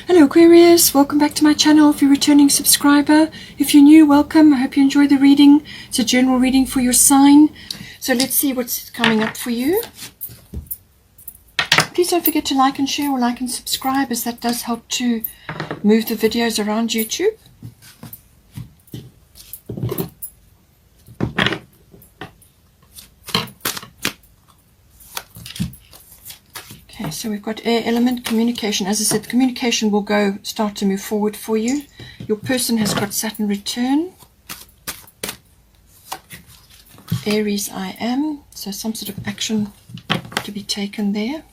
Hello Aquarius, welcome back to my channel. If you're a returning subscriber, if you're new, welcome. I hope you enjoy the reading. It's a general reading for your sign. So let's see what's coming up for you. Please don't forget to like and share, or like and subscribe, as that does help to move the videos around YouTube. Okay, so we've got air element, communication. As I said, communication will start to move forward for you. Your person has got Saturn return. Aries, I am. So some sort of action to be taken there.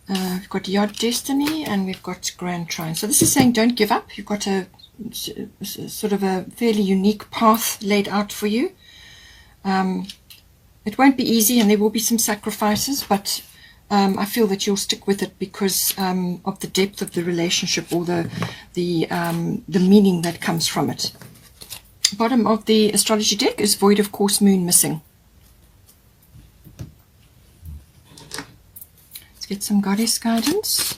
We've got Yod Destiny, and we've got Grand Trine. So this is saying don't give up. You've got a sort of a fairly unique path laid out for you. It won't be easy, and there will be some sacrifices, but I feel that you'll stick with it because of the depth of the relationship, or the meaning that comes from it. Bottom of the astrology deck is void of course, moon missing. Let's get some goddess guidance.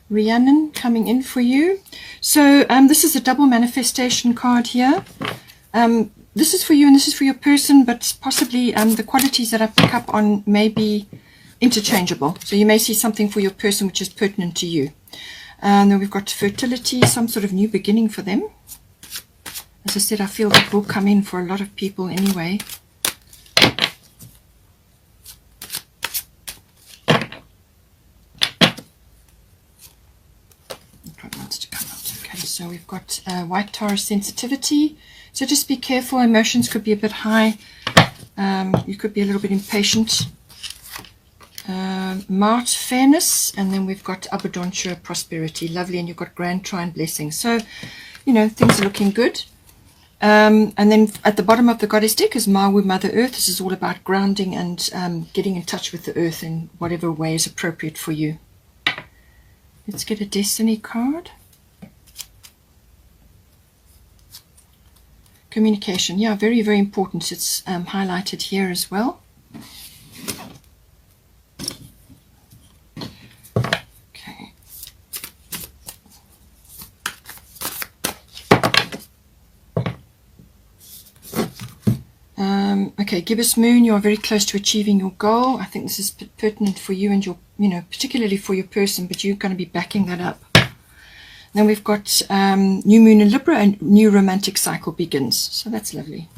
Rhiannon coming in for you. So this is a double manifestation card here. This is for you and this is for your person, but possibly the qualities that I pick up on may be interchangeable. So you may see something for your person which is pertinent to you. And then we've got fertility, some sort of new beginning for them. As I said, I feel that will come in for a lot of people anyway. So we've got white Taurus sensitivity. So just be careful. Emotions could be a bit high. You could be a little bit impatient. Mart, fairness. And then we've got Abundantia, prosperity. Lovely. And you've got Grand Trine, blessing. So, you know, things are looking good. And then at the bottom of the goddess deck is Mawu, Mother Earth. This is all about grounding and getting in touch with the earth in whatever way is appropriate for you. Let's get a destiny card. Communication, yeah, very, very important. It's highlighted here as well. Okay. Okay, gibbous moon, you are very close to achieving your goal. I think this is pertinent for you and your, particularly for your person, but you're going to be backing that up. Then we've got new moon in Libra, and new romantic cycle begins. So that's lovely.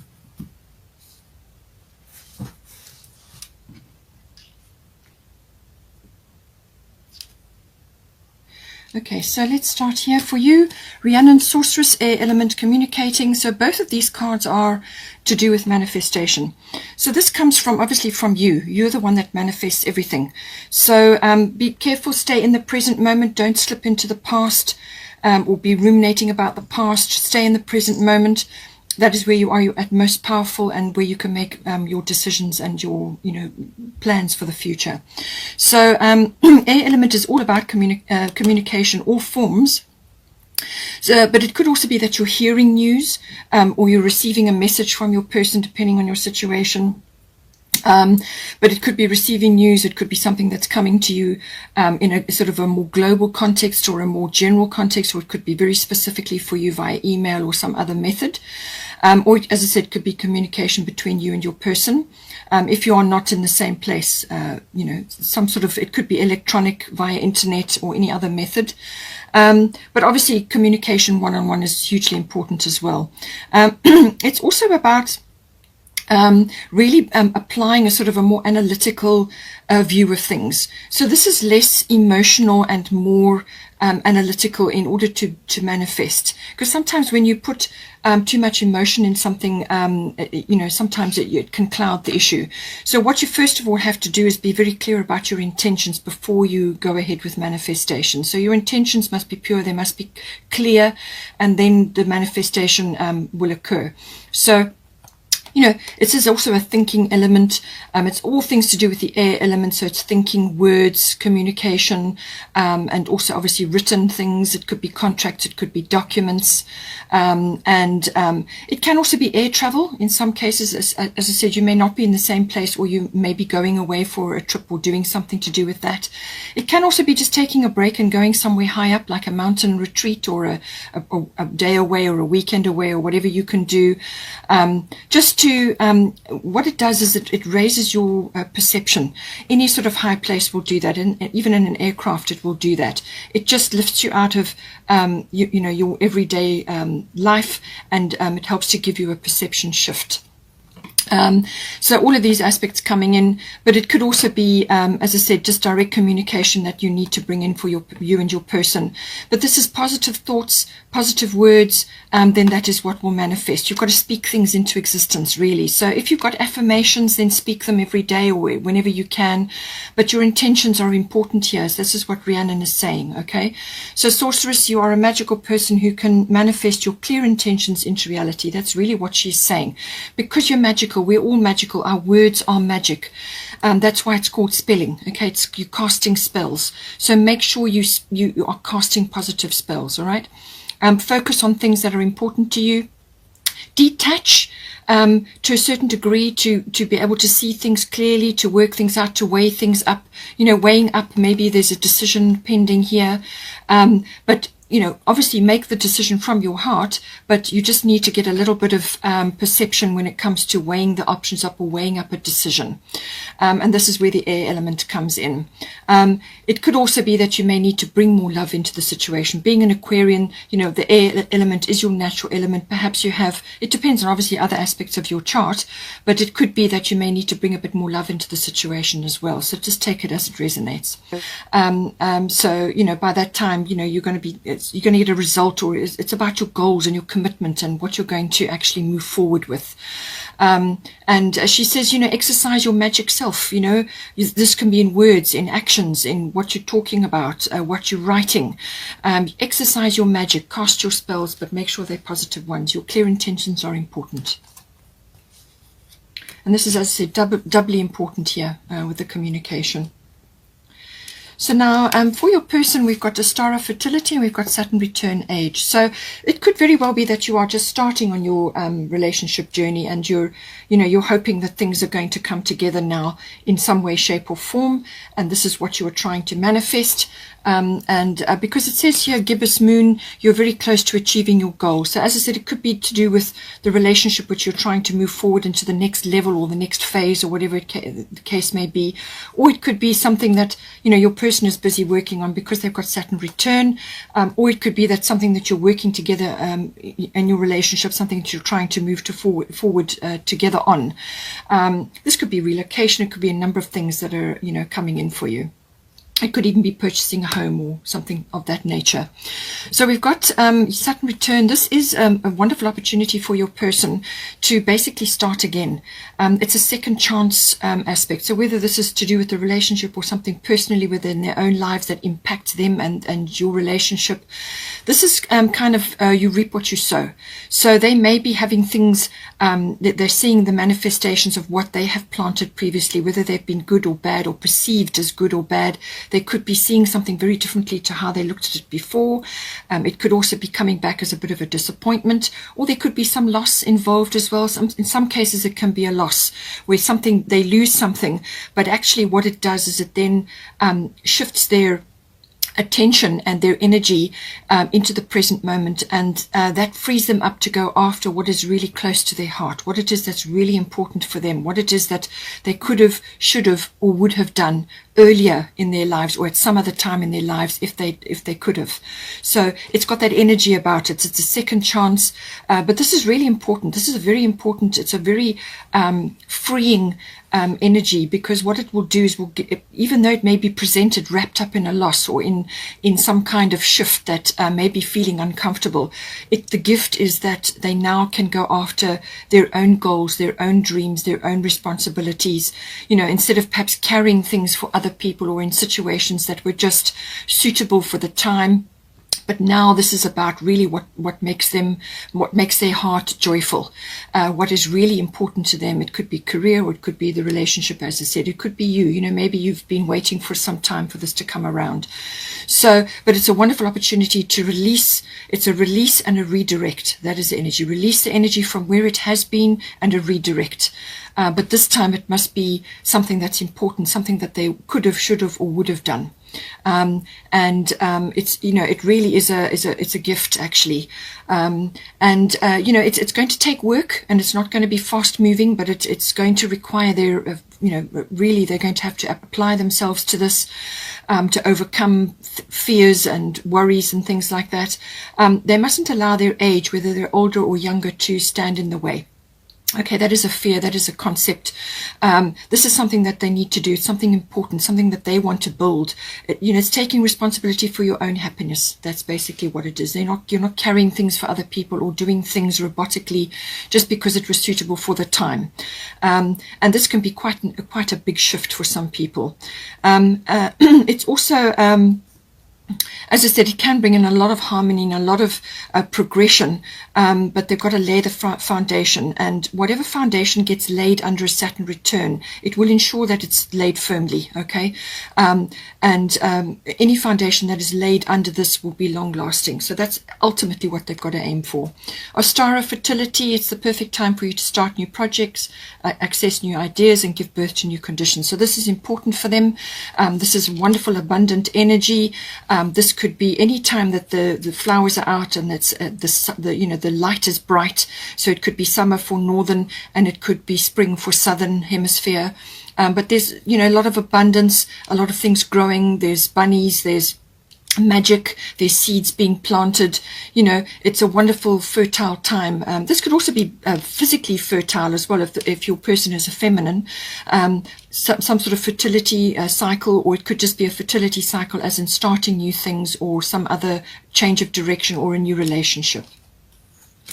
Okay, so let's start here for you. Rhiannon, sorceress, air element, communicating. So both of these cards are to do with manifestation. So this comes from, obviously, from you. You're the one that manifests everything. So be careful, stay in the present moment. Don't slip into the past. Or be ruminating about the past. Stay in the present moment. That is where you are at most powerful, and where you can make your decisions and your plans for the future. So air element is all about communication, all forms. So, but it could also be that you're hearing news, or you're receiving a message from your person, depending on your situation. But it could be receiving news. It could be something that's coming to you in a sort of a more global context, or a more general context, or it could be very specifically for you via email or some other method. Or, as I said, could be communication between you and your person. If you are not in the same place, some sort of, it could be electronic via internet or any other method. But obviously communication one-on-one is hugely important as well. It's also about really applying a sort of a more analytical view of things. So this is less emotional and more analytical in order to manifest. Because sometimes when you put too much emotion in something, sometimes it can cloud the issue. So what you first of all have to do is be very clear about your intentions before you go ahead with manifestation. So your intentions must be pure, they must be clear, and then the manifestation will occur. So It is also a thinking element. It's all things to do with the air element. So it's thinking, words, communication, and also obviously written things. It could be contracts, it could be documents. And it can also be air travel. In some cases, as I said, you may not be in the same place, or you may be going away for a trip or doing something to do with that. It can also be just taking a break and going somewhere high up, like a mountain retreat, or a day away, or a weekend away, or whatever you can do. Just to, what it does is it raises your perception. Any sort of high place will do that, and even in an aircraft it will do that. It just lifts you out of your everyday life, and it helps to give you a perception shift. So all of these aspects coming in, but it could also be, as I said, just direct communication that you need to bring in for you and your person. But this is positive thoughts, positive words, then that is what will manifest. You've got to speak things into existence, really. So if you've got affirmations, then speak them every day or whenever you can. But your intentions are important here. So this is what Rhiannon is saying, okay? So sorceress, you are a magical person who can manifest your clear intentions into reality. That's really what she's saying. Because you're magical, we're all magical. Our words are magic. That's why it's called spelling. Okay, you're casting spells. So make sure you are casting positive spells. All right. Focus on things that are important to you. Detach to a certain degree to be able to see things clearly, to work things out, to weigh things up. Weighing up. Maybe there's a decision pending here, but obviously make the decision from your heart, but you just need to get a little bit of perception when it comes to weighing the options up or weighing up a decision. And this is where the air element comes in. It could also be that you may need to bring more love into the situation. Being an Aquarian, the air element is your natural element. Perhaps you have, it depends on obviously other aspects of your chart, but it could be that you may need to bring a bit more love into the situation as well. So just take it as it resonates. So, by that time, you're going to get a result, or it's about your goals and your commitment and what you're going to actually move forward with. And she says, exercise your magic self. This can be in words, in actions, in what you're talking about, what you're writing. Exercise your magic, cast your spells, but make sure they're positive ones. Your clear intentions are important. And this is, as I said, doubly important here with the communication. So now, for your person, we've got a star of fertility and we've got Saturn return age. So it could very well be that you are just starting on your relationship journey, and you're hoping that things are going to come together now in some way, shape or form. And this is what you are trying to manifest. Because it says here, gibbous moon, you're very close to achieving your goal. So as I said, it could be to do with the relationship which you're trying to move forward into the next level or the next phase, or whatever the case may be. Or it could be something that, your person is busy working on because they've got Saturn return. Or it could be that something that you're working together in your relationship, something that you're trying to move forward together on. This could be relocation. It could be a number of things that are, coming in for you. It could even be purchasing a home or something of that nature. So we've got Saturn return. This is a wonderful opportunity for your person to basically start again. It's a second chance aspect. So whether this is to do with the relationship or something personally within their own lives that impacts them and your relationship, this is kind of you reap what you sow. So they may be having things, they're seeing the manifestations of what they have planted previously, whether they've been good or bad or perceived as good or bad. They could be seeing something very differently to how they looked at it before. It could also be coming back as a bit of a disappointment, or there could be some loss involved as well. In some cases, it can be a loss where they lose something, but actually what it does is it then shifts their attention and their energy into the present moment, and that frees them up to go after what is really close to their heart, what it is that's really important for them, what it is that they could have, should have, or would have done earlier in their lives, or at some other time in their lives if they could have. So it's got that energy about it. It's a second chance, but this is really important. This is a very important, it's a very freeing energy, because what it will do is even though it may be presented wrapped up in a loss or in some kind of shift that may be feeling uncomfortable, the gift is that they now can go after their own goals, their own dreams, their own responsibilities, instead of perhaps carrying things for other people or in situations that were just suitable for the time. But now this is about really what makes their heart joyful, what is really important to them. It could be career, or it could be the relationship, as I said. It could be you. You know, maybe you've been waiting for some time for this to come around. So, but it's a wonderful opportunity to release. It's a release and a redirect. That is the energy. Release the energy from where it has been and a redirect. But this time it must be something that's important, something that they could have, should have, or would have done. It's, you know, it really is it's a gift, actually. You know, it's going to take work, and it's not going to be fast moving, but it's going to require their, you know, really they're going to have to apply themselves to this, to overcome fears and worries and things like that. They mustn't allow their age, whether they're older or younger, to stand in the way. Okay, that is a fear, that is a concept. This is something that they need to do. It's something important, something that they want to build. You know, it's taking responsibility for your own happiness. That's basically what it is. You're not carrying things for other people or doing things robotically just because it was suitable for the time. And this can be quite a big shift for some people. It's also, as I said, it can bring in a lot of harmony and a lot of progression, but they've got to lay the foundation. And whatever foundation gets laid under a Saturn return, it will ensure that it's laid firmly, okay? Any foundation that is laid under this will be long-lasting. So that's ultimately what they've got to aim for. Ostara, fertility, it's the perfect time for you to start new projects, access new ideas, and give birth to new conditions. So this is important for them. This is wonderful, abundant energy. This could be any time that the flowers are out and it's the light is bright. So it could be summer for northern, and it could be spring for southern hemisphere. But there's, you know, a lot of abundance, a lot of things growing. There's bunnies, there's magic, there's seeds being planted. You know, it's a wonderful fertile time. This could also be physically fertile as well, if your person is a feminine, some sort of fertility cycle, or it could just be a fertility cycle as in starting new things, or some other change of direction, or a new relationship,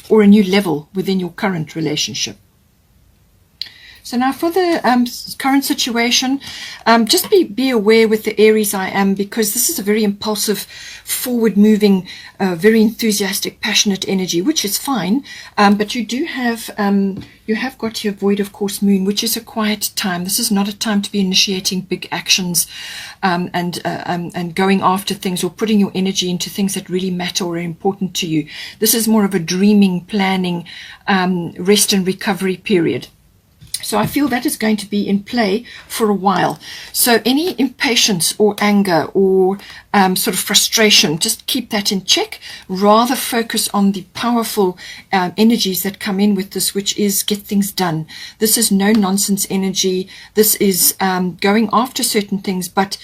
or a new level within your current relationship. So now for the current situation, just be aware with the Aries I am, because this is a very impulsive, forward-moving, very enthusiastic, passionate energy, which is fine. But you do have got your void of course moon, which is a quiet time. This is not a time to be initiating big actions and going after things, or putting your energy into things that really matter or are important to you. This is more of a dreaming, planning, rest and recovery period. So I feel that is going to be in play for a while. So any impatience or anger or sort of frustration, just keep that in check. Rather focus on the powerful energies that come in with this, which is get things done. This is no nonsense energy. This is going after certain things, but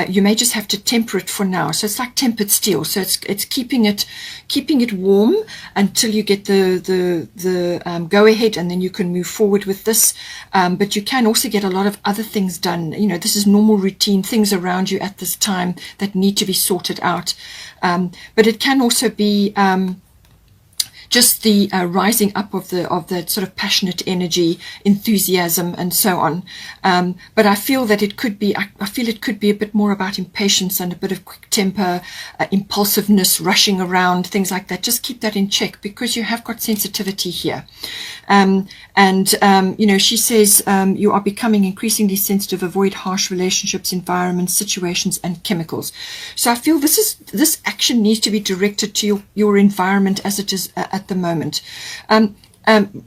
you may just have to temper it for now. So it's like tempered steel. So it's keeping it warm until you get the go ahead, and then you can move forward with this. But you can also get a lot of other things done. You know, this is normal routine things around you at this time that need to be sorted out. But it can also be just the rising up of that sort of passionate energy, enthusiasm, and so on. But I feel that it could be, I feel it could be a bit more about impatience and a bit of quick temper, impulsiveness, rushing around, things like that. Just keep that in check, because you have got sensitivity here. You know, she says you are becoming increasingly sensitive. Avoid harsh relationships, environments, situations, and chemicals. So I feel this action needs to be directed to your environment as it is at the moment.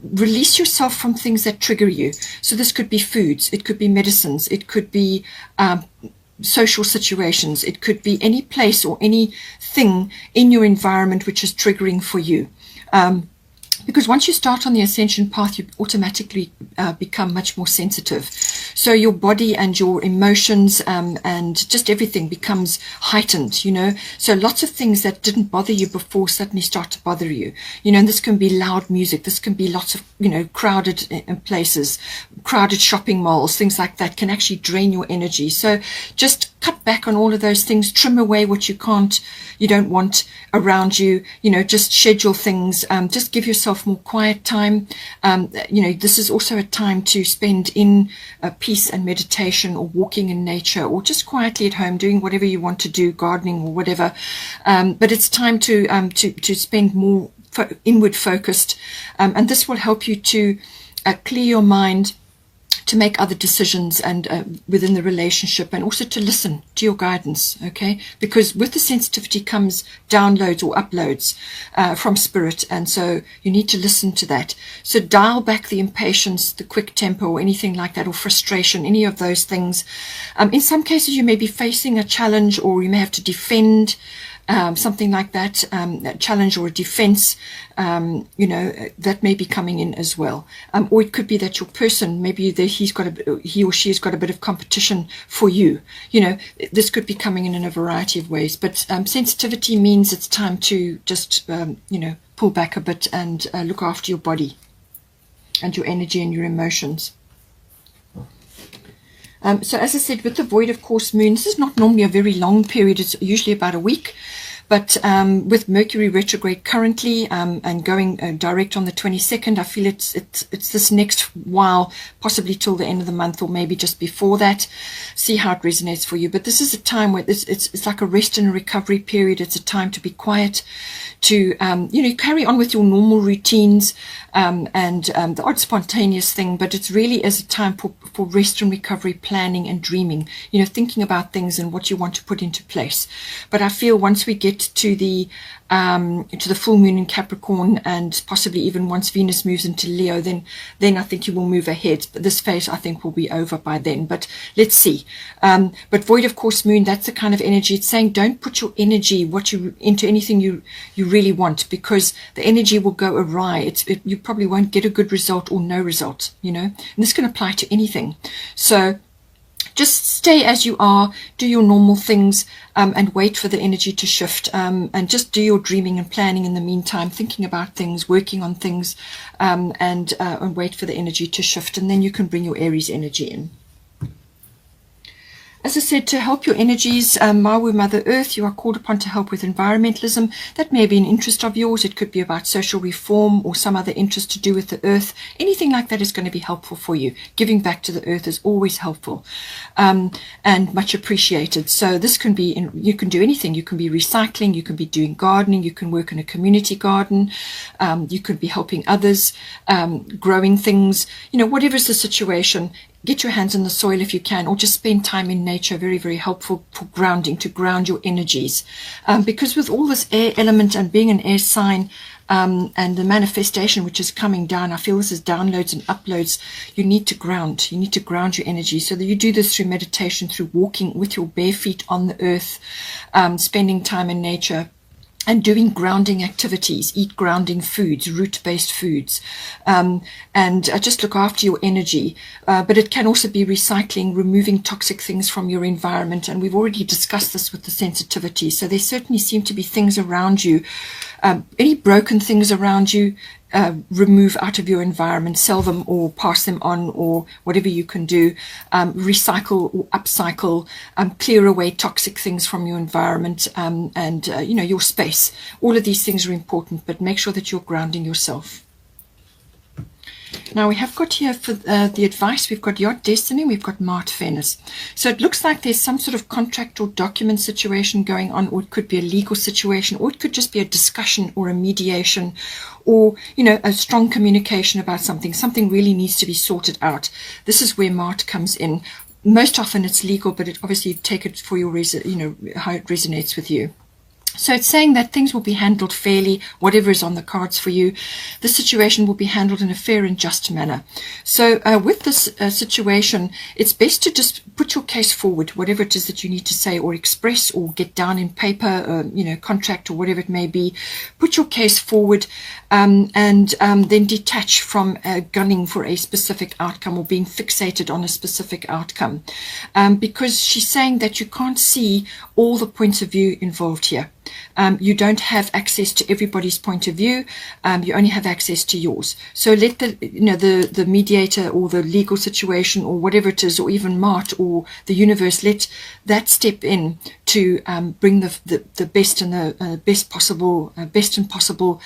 Release yourself from things that trigger you. So this could be foods, it could be medicines, it could be social situations, it could be any place or anything in your environment which is triggering for you. Because once you start on the ascension path, you automatically become much more sensitive. So your body and your emotions and just everything becomes heightened, you know. So lots of things that didn't bother you before suddenly start to bother you. You know, and this can be loud music. This can be lots of, you know, crowded places, crowded shopping malls, things like that can actually drain your energy. So just cut back on all of those things, trim away what you don't want around you, just schedule things, just give yourself more quiet time. This is also a time to spend in peace and meditation, or walking in nature, or just quietly at home doing whatever you want to do, gardening or whatever. But it's time to spend more inward focused, and this will help you to clear your mind, to make other decisions and within the relationship, and also to listen to your guidance, okay? Because with the sensitivity comes downloads or uploads from spirit, and so you need to listen to that. So dial back the impatience, the quick tempo, or anything like that, or frustration, any of those things. In some cases you may be facing a challenge, or you may have to defend something like that, a challenge or a defense, that may be coming in as well. Or it could be that your person, maybe he or she has got a bit of competition for you. This could be coming in a variety of ways. But sensitivity means it's time to just, pull back a bit and look after your body and your energy and your emotions. So as I said, with the void of course moon, this is not normally a very long period. It's usually about a week. But with Mercury retrograde currently and going direct on the 22nd, I feel it's this next while, possibly till the end of the month, or maybe just before that. See how it resonates for you. But this is a time where it's like a rest and a recovery period. It's a time to be quiet, to carry on with your normal routines and the odd spontaneous thing. But it really is a time for rest and recovery, planning and dreaming. Thinking about things and what you want to put into place. But I feel once we get to the full moon in Capricorn, and possibly even once Venus moves into Leo, then I think you will move ahead. But this phase I think will be over by then. But let's see. But void of course moon, that's the kind of energy. It's saying don't put your energy into anything you really want, because the energy will go awry. You probably won't get a good result or no result. And this can apply to anything. So just stay as you are, do your normal things, and wait for the energy to shift, and just do your dreaming and planning in the meantime, thinking about things, working on things, and wait for the energy to shift, and then you can bring your Aries energy in. As I said, to help your energies, Mawu, Mother Earth, you are called upon to help with environmentalism. That may be an interest of yours. It could be about social reform or some other interest to do with the earth. Anything like that is going to be helpful for you. Giving back to the earth is always helpful and much appreciated. So this can be, you can do anything. You can be recycling, you can be doing gardening, you can work in a community garden, you could be helping others, growing things, whatever is the situation. Get your hands in the soil if you can, or just spend time in nature. Very, very helpful for grounding, to ground your energies. Because with all this air element and being an air sign, and the manifestation which is coming down, I feel this is downloads and uploads. You need to ground. You need to ground your energy. So that you do this through meditation, through walking with your bare feet on the earth, spending time in nature, and doing grounding activities. Eat grounding foods, root-based foods, and just look after your energy. But it can also be recycling, removing toxic things from your environment, and we've already discussed this with the sensitivity. So there certainly seem to be things around you, any broken things around you, remove out of your environment, sell them or pass them on, or whatever you can do. Recycle or upcycle, clear away toxic things from your environment, and your space. All of these things are important, but make sure that you're grounding yourself. Now we have got here for the advice, we've got Yacht Destiny, we've got Mart Venus. So it looks like there's some sort of contract or document situation going on, or it could be a legal situation, or it could just be a discussion or a mediation, or a strong communication about something. Something really needs to be sorted out. This is where Mart comes in. Most often it's legal, but obviously you take it for your how it resonates with you. So it's saying that things will be handled fairly, whatever is on the cards for you. The situation will be handled in a fair and just manner. So with this situation, it's best to just put your case forward, whatever it is that you need to say or express or get down in paper, contract or whatever it may be. Put your case forward and then detach from gunning for a specific outcome or being fixated on a specific outcome. Because she's saying that you can't see all the points of view involved here. You don't have access to everybody's point of view. You only have access to yours. So let the mediator or the legal situation or whatever it is, or even Mart or the universe, let that step in to bring the best and the best and possible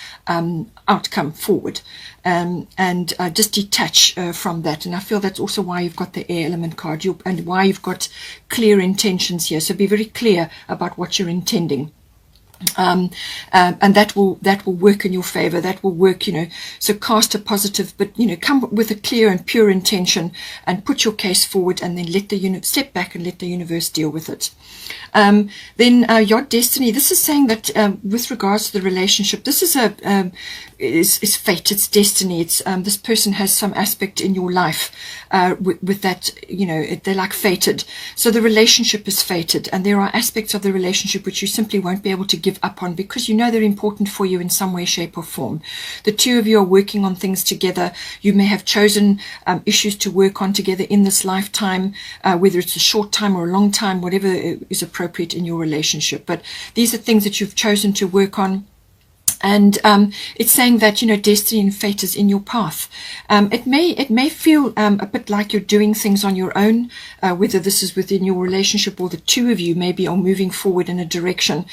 outcome forward. And just detach from that. And I feel that's also why you've got the air element card, and why you've got clear intentions here. So be very clear about what you're intending. And that will work in your favor. That will work, so cast a positive, but come with a clear and pure intention and put your case forward, and then let the step back and let the universe deal with it. Then your destiny, this is saying that with regards to the relationship, this is is fate, it's destiny. It's this person has some aspect in your life with that, they're like fated. So the relationship is fated, and there are aspects of the relationship which you simply won't be able to give up on, because they're important for you in some way, shape or form. The two of you are working on things together. You may have chosen issues to work on together in this lifetime, whether it's a short time or a long time, whatever is appropriate in your relationship. But these are things that you've chosen to work on. And it's saying that destiny and fate is in your path. It may feel a bit like you're doing things on your own, whether this is within your relationship or the two of you maybe are moving forward in a direction,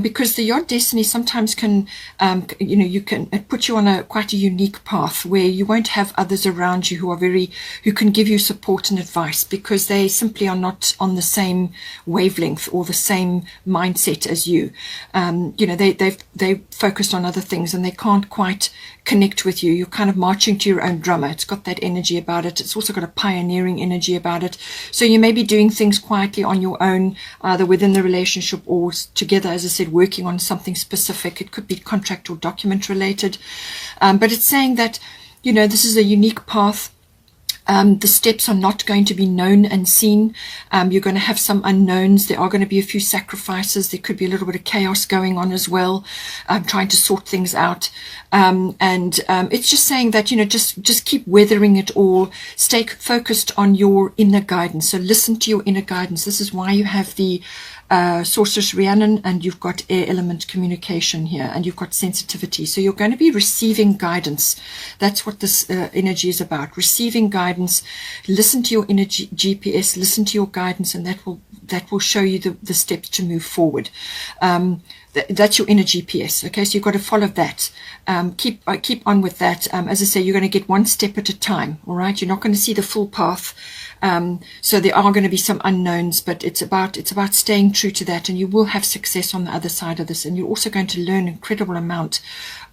because your destiny sometimes can it put you on quite a unique path where you won't have others around you who can give you support and advice, because they simply are not on the same wavelength or the same mindset as you. They focused on other things and they can't quite connect with you. You're kind of marching to your own drummer. It's got that energy about it. It's also got a pioneering energy about it. So you may be doing things quietly on your own, either within the relationship or together, as I said, working on something specific. It could be contract or document related. But it's saying that, this is a unique path. The steps are not going to be known and seen. You're going to have some unknowns. There are going to be a few sacrifices. There could be a little bit of chaos going on as well, trying to sort things out. And it's just saying that, just keep weathering it all. Stay focused on your inner guidance. So listen to your inner guidance. This is why you have the Sorceress Rhiannon, and you've got air element communication here, and you've got sensitivity. So you're going to be receiving guidance. That's what this energy is about, receiving guidance. Listen to your inner GPS, listen to your guidance, and that will show you the steps to move forward. That's your inner GPS. Okay, so you've got to follow that. Keep on with that. As I say, you're going to get one step at a time. All right, you're not going to see the full path. So there are going to be some unknowns, but it's about staying true to that, and you will have success on the other side of this. And you're also going to learn an incredible amount,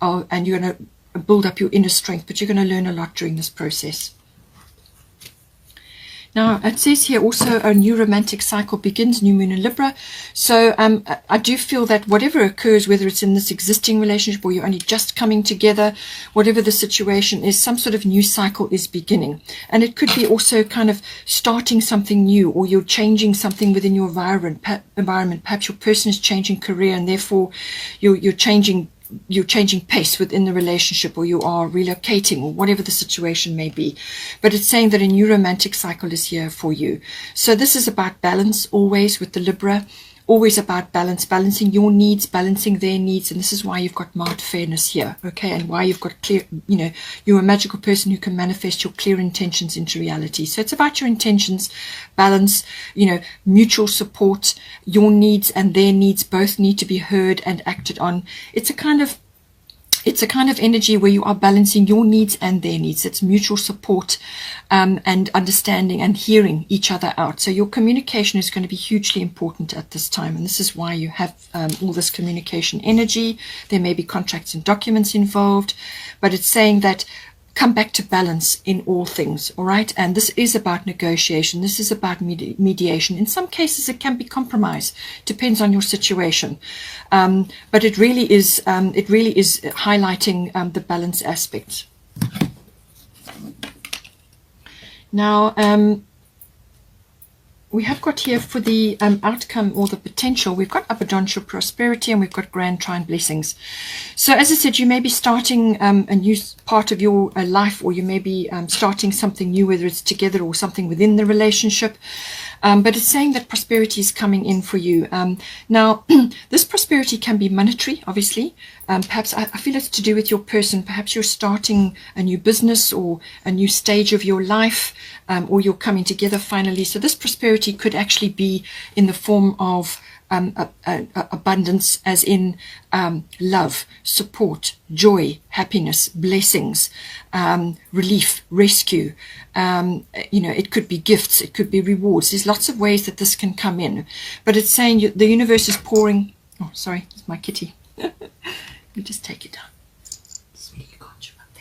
and you're going to build up your inner strength. But you're going to learn a lot during this process. Now, it says here also a new romantic cycle begins, new moon in Libra. So I do feel that whatever occurs, whether it's in this existing relationship or you're only just coming together, whatever the situation is, some sort of new cycle is beginning. And it could be also kind of starting something new, or you're changing something within your environment. Perhaps your person is changing career, and therefore you're changing pace within the relationship, or you are relocating, or whatever the situation may be. But it's saying that a new romantic cycle is here for you. So this is about balance, always with the Libra, always about balance, balancing your needs, balancing their needs. And this is why you've got marked fairness here, okay, and why you've got clear, you're a magical person who can manifest your clear intentions into reality. So it's about your intentions, balance, mutual support. Your needs and their needs both need to be heard and acted on. It's a kind of energy where you are balancing your needs and their needs. It's mutual support and understanding and hearing each other out. So your communication is going to be hugely important at this time. And this is why you have all this communication energy. There may be contracts and documents involved, but it's saying that come back to balance in all things, all right? And this is about negotiation. This is about mediation. In some cases, it can be compromise. Depends on your situation. But it really is highlighting the balance aspects. Now, we have got here for the outcome or the potential, we've got abundant prosperity, and we've got grand trine blessings. So as I said, you may be starting a new part of your life, or you may be starting something new, whether it's together or something within the relationship. But it's saying that prosperity is coming in for you. Now, this prosperity can be monetary, obviously. Perhaps I feel it's to do with your person. Perhaps you're starting a new business or a new stage of your life, or you're coming together finally. So this prosperity could actually be in the form of abundance, as in love, support, joy, happiness, blessings, relief, rescue. It could be gifts, it could be rewards. There's lots of ways that this can come in, but it's saying the universe is pouring. Oh, sorry, it's my kitty. Let me just take it down. Sweetie, you can't jump up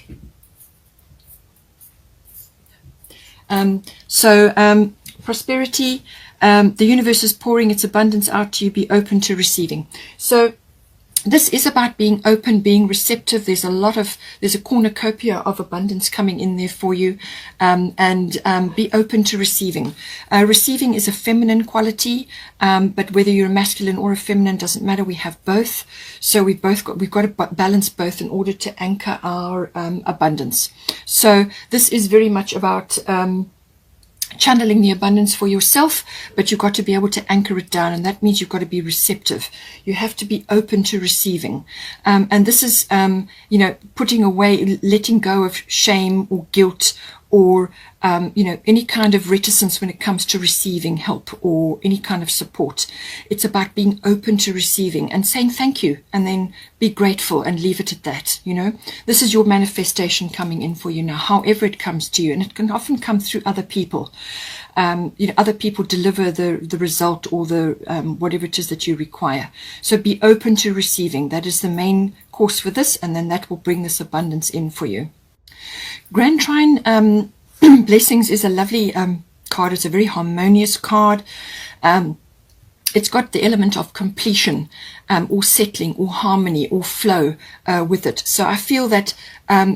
there. Prosperity. The universe is pouring its abundance out to you. Be open to receiving. So this is about being open, being receptive. There's a cornucopia of abundance coming in there for you, and be open to receiving. Receiving is a feminine quality, but whether you're a masculine or a feminine doesn't matter. We have both, so we've got to balance both in order to anchor our abundance. So this is very much about channeling the abundance for yourself, but you've got to be able to anchor it down, and that means you've got to be receptive. You have to be open to receiving, and this is putting away, letting go of shame or guilt or any kind of reticence when it comes to receiving help or any kind of support. It's about being open to receiving and saying thank you, and then be grateful and leave it at that. This is your manifestation coming in for you now, however it comes to you, and it can often come through other people. Other people deliver the result or the whatever it is that you require. So be open to receiving. That is the main course for this, and then that will bring this abundance in for you. Grand Trine Blessings is a lovely card. It's a very harmonious card. It's got the element of completion, or settling, or harmony, or flow with it. So I feel that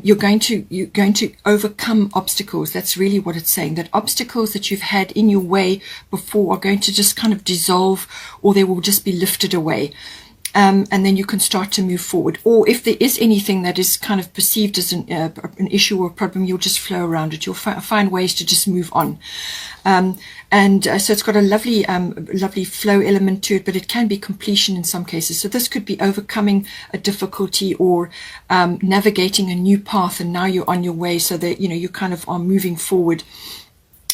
you're going to overcome obstacles. That's really what it's saying. That obstacles that you've had in your way before are going to just kind of dissolve, or they will just be lifted away. And then you can start to move forward. Or if there is anything that is kind of perceived as an issue or a problem, you'll just flow around it. You'll find ways to just move on. So it's got a lovely flow element to it, but it can be completion in some cases. So this could be overcoming a difficulty, or navigating a new path, and now you're on your way, so that you kind of are moving forward.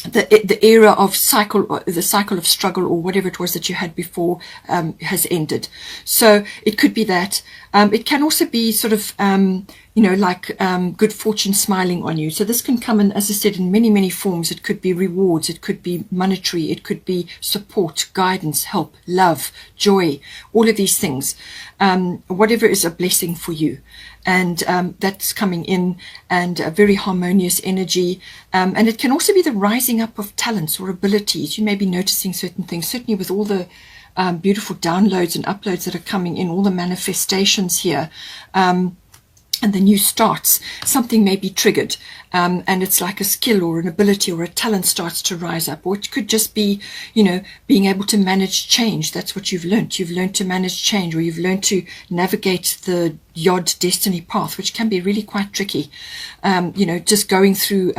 The era of the cycle of struggle, or whatever it was that you had before, has ended. So it could be that. It can also be sort of, good fortune smiling on you. So this can come in, as I said, in many, many forms. It could be rewards. It could be monetary. It could be support, guidance, help, love, joy, all of these things. Whatever is a blessing for you. And that's coming in, and a very harmonious energy. And it can also be the rising up of talents or abilities. You may be noticing certain things, certainly with all the beautiful downloads and uploads that are coming in, all the manifestations here. And the new starts, something may be triggered, and it's like a skill or an ability or a talent starts to rise up. Or it could just be, being able to manage change. That's what you've learned. You've learned to manage change, or you've learned to navigate the Yod destiny path, which can be really quite tricky. Just going through,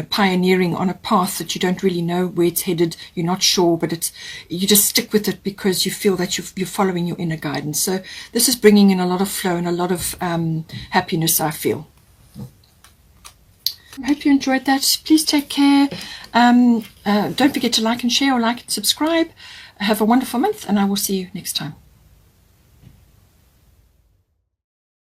pioneering on a path that you don't really know where it's headed. You're not sure, but you just stick with it because you feel that you're following your inner guidance. So this is bringing in a lot of flow and a lot of happiness, I feel. I hope you enjoyed that. Please take care. Don't forget to like and share, or like and subscribe. Have a wonderful month, and I will see you next time.